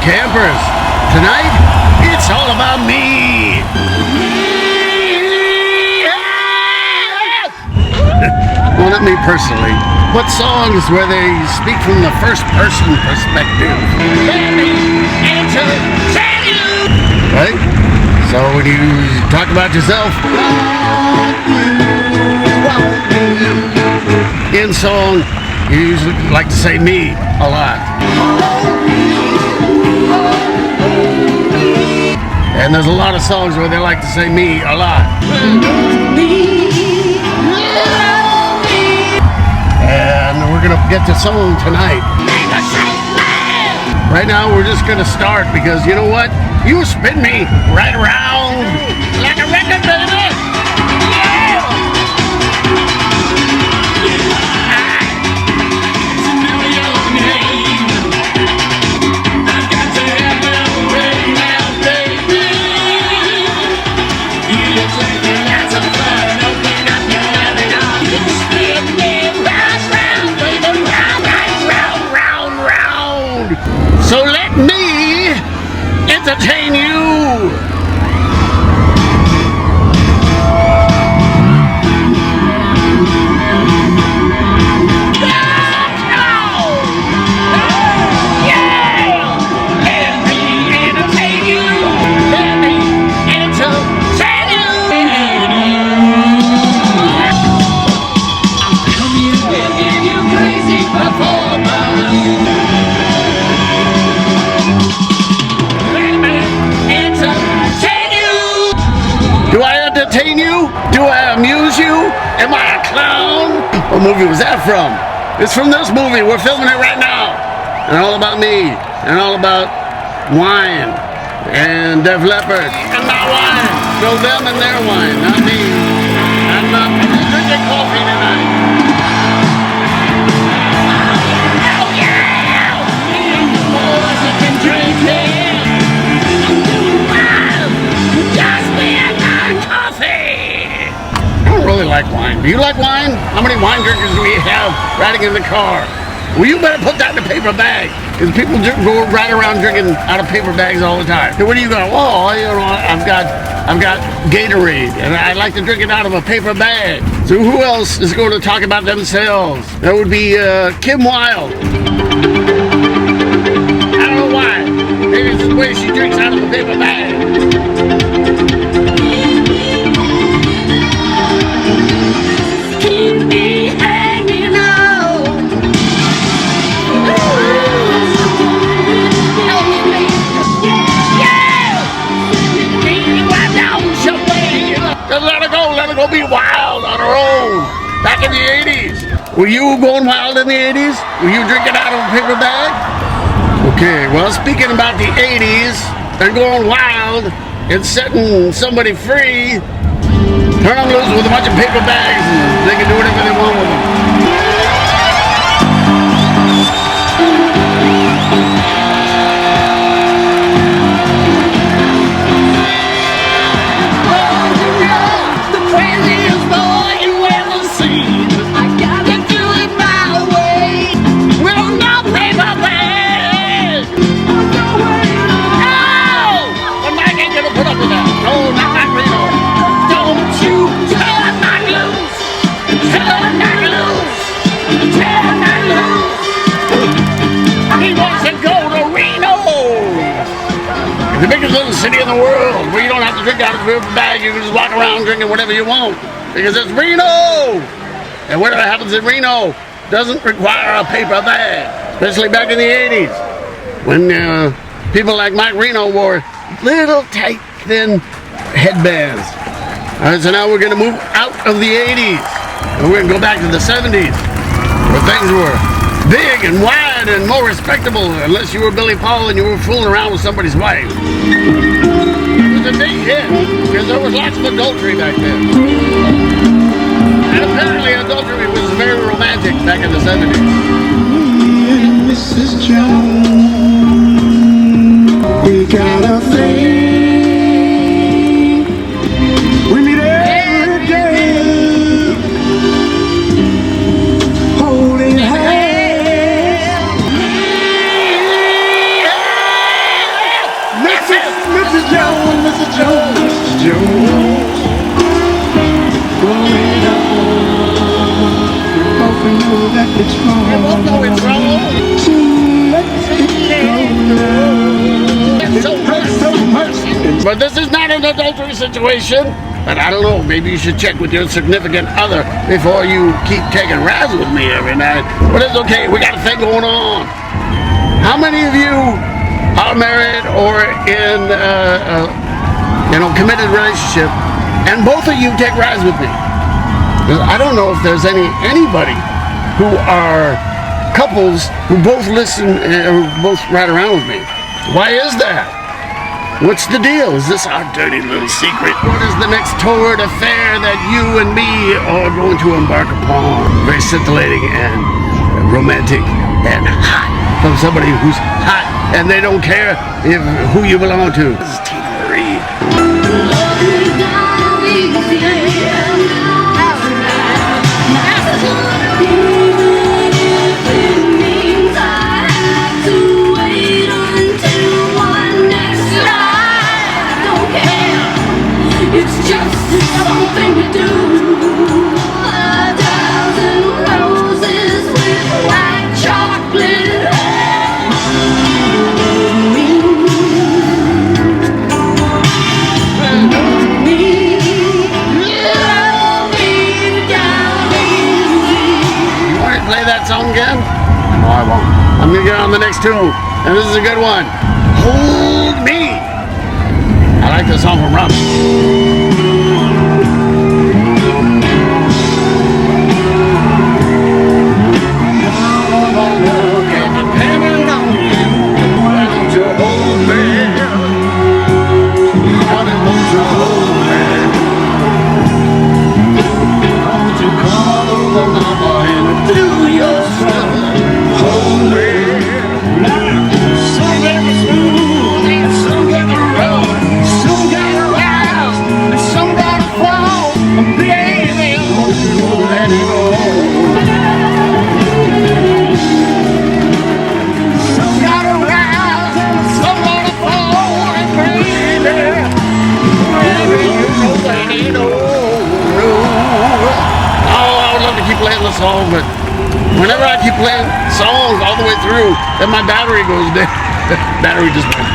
campers. Tonight, it's all about me. Well, not me personally, but songs where they speak from the first person perspective. Right? So when you talk about yourself, in song, you usually like to say me a lot. And there's a lot of songs where they like to say me a lot. And we're gonna get to song tonight. Right now we're just gonna start because you know what? You spin me right around like a record, baby. So let me entertain you. Do I amuse you? Am I a clown? What movie was that from? It's from this movie. We're filming it right now. And all about me. And all about wine. And Def Leppard. And my wine. So them and their wine, not me. I'm not drinking coffee tonight. Oh yeah! Boys, you can drink it. Just me and my coffee. I don't really like wine. Do you like wine? How many wine drinkers do we have riding in the car? Well, you better put that in a paper bag. Because people go right around drinking out of paper bags all the time. So what are you going? Oh, you know, I've got Gatorade, and I like to drink it out of a paper bag. So who else is going to talk about themselves? That would be Kim Wilde. I don't know why. Maybe it's the way she drinks out of a paper bag. Keep me hanging on. Let her go be wild on her own. Back in the 80s. Were you going wild in the 80s? Were you drinking out of a paper bag? Okay, well, speaking about the 80s and going wild and setting somebody free, turn them loose with a bunch of paper bags and they can do whatever they want with them. The biggest little city in the world where you don't have to drink out of a paper bag, you can just walk around drinking whatever you want because it's Reno! And whatever happens in Reno doesn't require a paper bag, especially back in the 80s when people like Mike Reno wore little tight, thin headbands. All right, so now we're going to move out of the 80s and we're going to go back to the 70s where things were big and wide and more respectable, unless you were Billy Paul and you were fooling around with somebody's wife. It was a big hit because there was lots of adultery back then. And apparently adultery was very romantic back in the 70s. Mrs. Jones, we got a thing. We meet every day, holding hands. We both know it's wrong. But this is not an adultery situation. But I don't know, maybe you should check with your significant other before you keep taking rides with me every night. But it's okay, we got a thing going on. How many of you are married or in committed relationship, and both of you take rides with me? I don't know if there's anybody who are couples who both listen or both ride around with me. Why is that? What's the deal? Is this our dirty little secret? What is the next toward affair that you and me are going to embark upon? Very scintillating and romantic and hot from somebody who's hot and they don't care who you belong to. This is Teena Marie. Something to do. A dozen roses with white chocolate. You want to play that song again? No, I won't. I'm gonna get on the next two, and this is a good one. Hold Me. I like this song from Rob. Song, but whenever I keep playing songs all the way through, then my battery goes dead. Battery just went.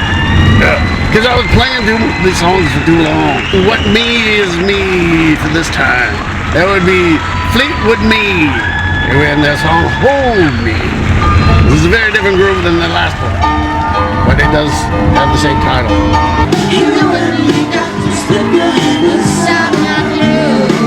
Because I was playing these songs for too long. What me is me for this time? That would be Fleetwood Mac and their song Hold Me. This is a very different groove than the last one, but it does have the same title. You really got to slip your hand inside my glove.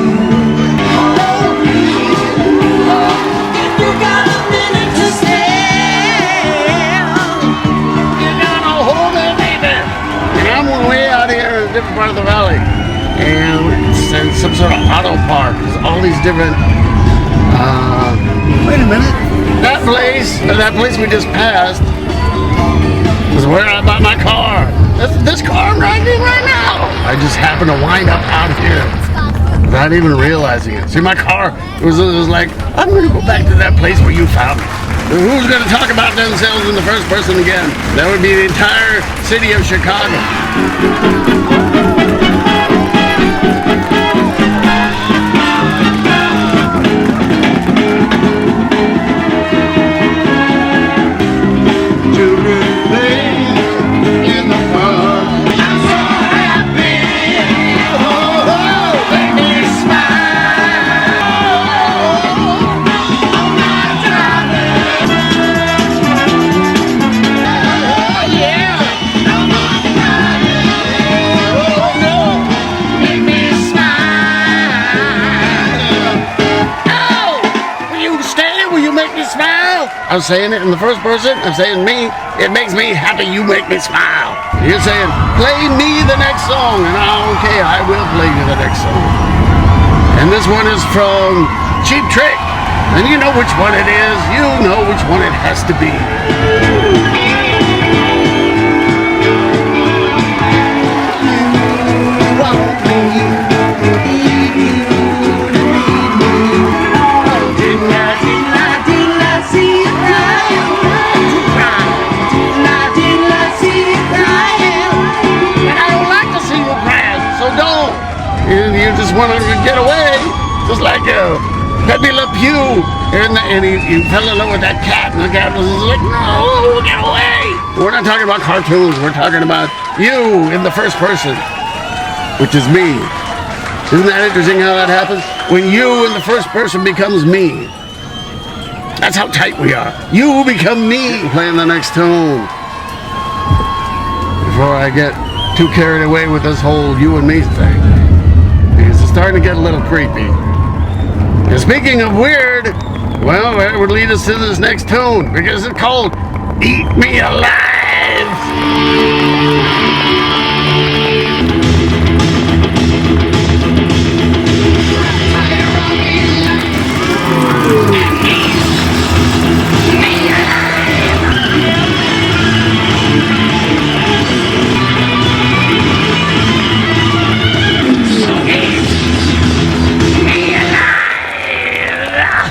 Different part of the valley, and it's in some sort of auto park. There's all these different. Wait a minute. That place we just passed is where I bought my car. This car I'm driving right now. I just happened to wind up out here without even realizing it. See, my car it was like, I'm going to go back to that place where you found me. Who's going to talk about themselves in the first person again? That would be the entire city of Chicago. I'm saying it in the first person. I'm saying me. It makes me happy. You make me smile. You're saying, play me the next song. And okay, I will play you the next song. And this one is from Cheap Trick. And you know which one it is. You know which one it has to be. You just want to get away, just like Pepe Le you. And he fell in love with that cat, and the cat was like, no, get away. We're not talking about cartoons. We're talking about you in the first person, which is me. Isn't that interesting how that happens? When you in the first person becomes me. That's how tight we are. You become me. Playing the next tune. Before I get too carried away with this whole you and me thing. Because it's starting to get a little creepy. And speaking of weird, well, that would lead us to this next tune. Because it's called Eat Me Alive.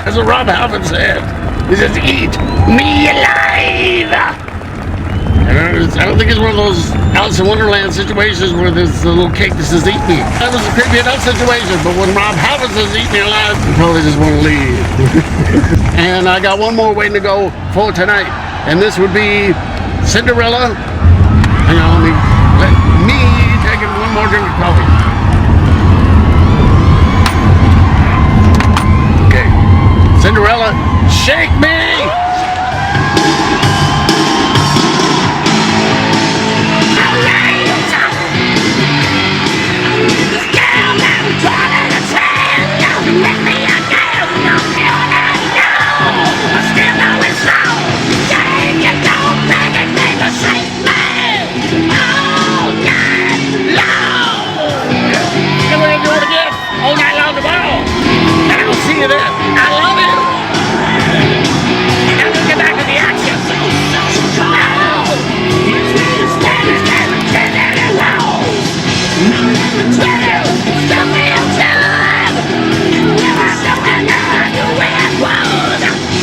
That's what Rob Halford said. He says, eat me alive. I don't think it's one of those Alice in Wonderland situations where there's a little cake that says eat me. That was a creepy enough situation, but when Rob Halford says eat me alive, you probably just want to leave. And I got one more waiting to go for tonight. And this would be Cinderella. Hang on, let me take one more drink of coffee. Cinderella, shake me! All night long tomorrow. And I'll see you then. I love you. And let's get back to the action. No.